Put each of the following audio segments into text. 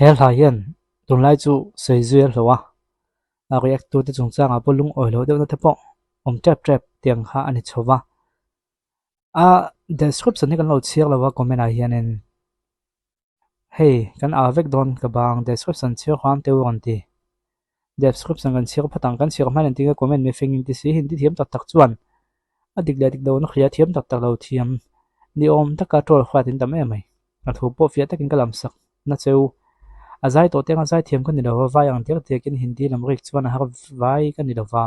hel hian tun lai chu sei zuel hlowa a react tu te chung changa polung oi lo deuh na te pawh om trap tiang kha ani chowa a description ni kan lo chiak lawa comment a hianin hei kan a vek don ka bang description chiak hram teu on ti description kan chiak phatang kan chiak hman an tinga comment me fengin ti si hin ti thiam tak tak chuan a dik le dik do na khria thiam tak tak lo thiam ni om taka tol khwatin tam em mai a thu po fia takin kalam sak na cheu azai to tenga zai thiam kan ni lo vai ang tek tekin hindi lam rik chuan a har vai kan ni lo wa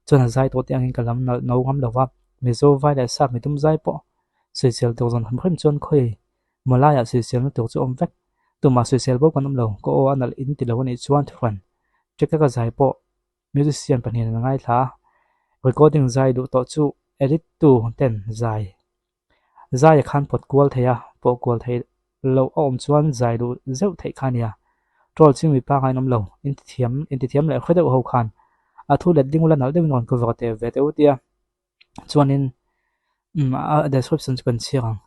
chuan azai to teng in kalam no ngam lo wa mizo vai la sa mi tum zai po social to zon ham khem chuan khoi molaya social na to chu om vek tuma social bo kan om lo ko o anal in ti lo ni chuan thran cheka ka zai po musician panin na ngai tha recording zai du to chu edit tu ten zai khan pot kwal theya po kwal thei lo om chuan zai du zeu thei khania trol chim mi pa ngai nom lo in ti thiam le khwede ho khan a thu let ding ulan al deuh non ko vate ve te utia chuanin a description kan chiang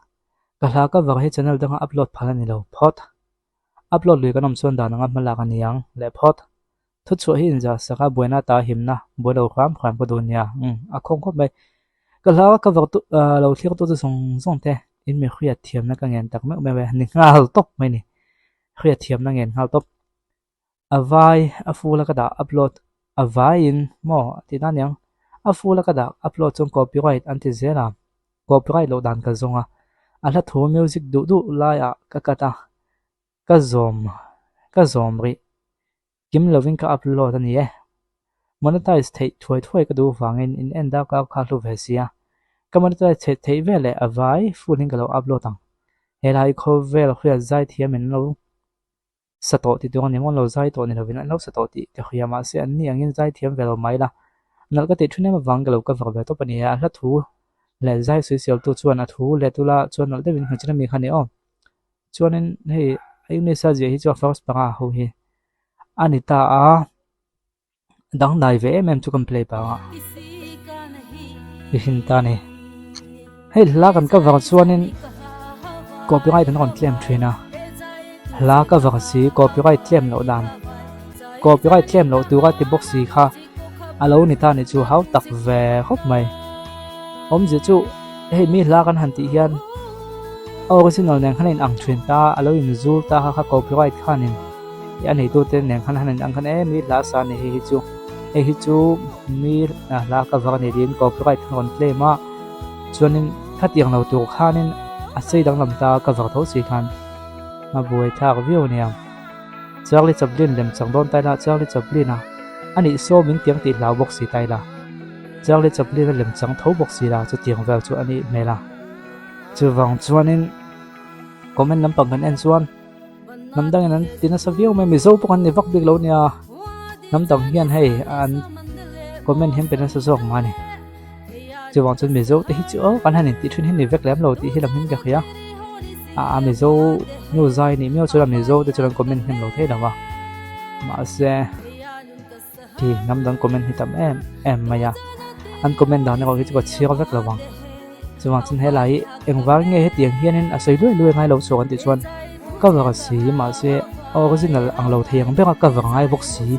ka hla ka var he channel danga upload phala ni lo phot upload lui kanom chuan dan anga mala kan yang le phot thu chu hi in ja saka buena ta himna boilo kham ko dunia a khong khop mai ka hla ka var tu lo thlir tu song song te in me khria thiam na ka ngen tak me ni ngal top mai ni khria thiam na ngen ngal top avai afula ka da upload avai in mo ti na nyang afula ka da upload chung copyright anti zera copyright lo dan ka zonga ala thu music du la ya ka kata ka zom ri kim loving ka upload ani e monetize thoi ka du wangin in enda ka kha lu vesia ka monetize thei vele avai fuling ka lo upload ang helai kho vel khria zai thiamin lo sato ti tu ni mon lo zai to ni lo vin lo sato ti ka khia ma se an ni angin zai thiam vel mai la nal ka ti thune ma wang ka lo ka var ve to pani ya la thu le zai social tu chuan a thu le tu la chuan nal de vin hachina mi khani o chuanin hei ai ne sa je hi chu first panga ho hi anita a dang dai ve mem chu complete pa hin ta ne hei la kan ka var chuanin copyright an on claim thina la ka var si copyright claim lo dan copyright claim lo tu ka ti box si kha alo ni ta ni chu hau tak ve khop mai om je chu hei mi la kan han ti hian original neng hanin ang thrin ta alo in zul ta kha copyright khanin ya nei tu te neng hanin ang khan e mi la sa ni hi chu mi la ka var ni din copyright on claim ma chuanin khatiang lo tu khanin a sei dang lam ta ka var tho si khan ma buai thak view niam charlie chaplin lem changdon tai la charlie chaplin a ani so min tiang ti lau box si tai la charlie chaplin lem chang tho box si la chu tiang vel chu ani mela chu wang chuanin comment lam pang kan en chuan namdang an tina sa view mai mi zo pakan ni vak big lo nia namdang hian hei an comment hem pen sa zok mani chu wang chun mi zo te hi chu kan hanin ti thun hin ni vek lem lo ti hi lam hin ka khia mi zo nu zai ni mi chu lam mi zo te chuan comment hem lo the dawa ma se thì năm đăng comment hi tam em maya an comment da ne ko hi ko chiar vek lawang chuwang chin helai engwal nge he tiang hianin a sei lui ngai lo so kan ti chuan ka wa si ma se original ang lo thiang be ka wa ngai box si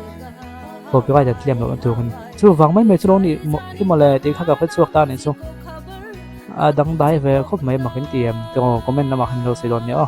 copyright da claim lo tu kan chu wang mai me chu ni hi mo le ti kha ka phet chuak ta ni chu a dang dai ve khop mai ma kin tiam to comment na ma han lo se don ne o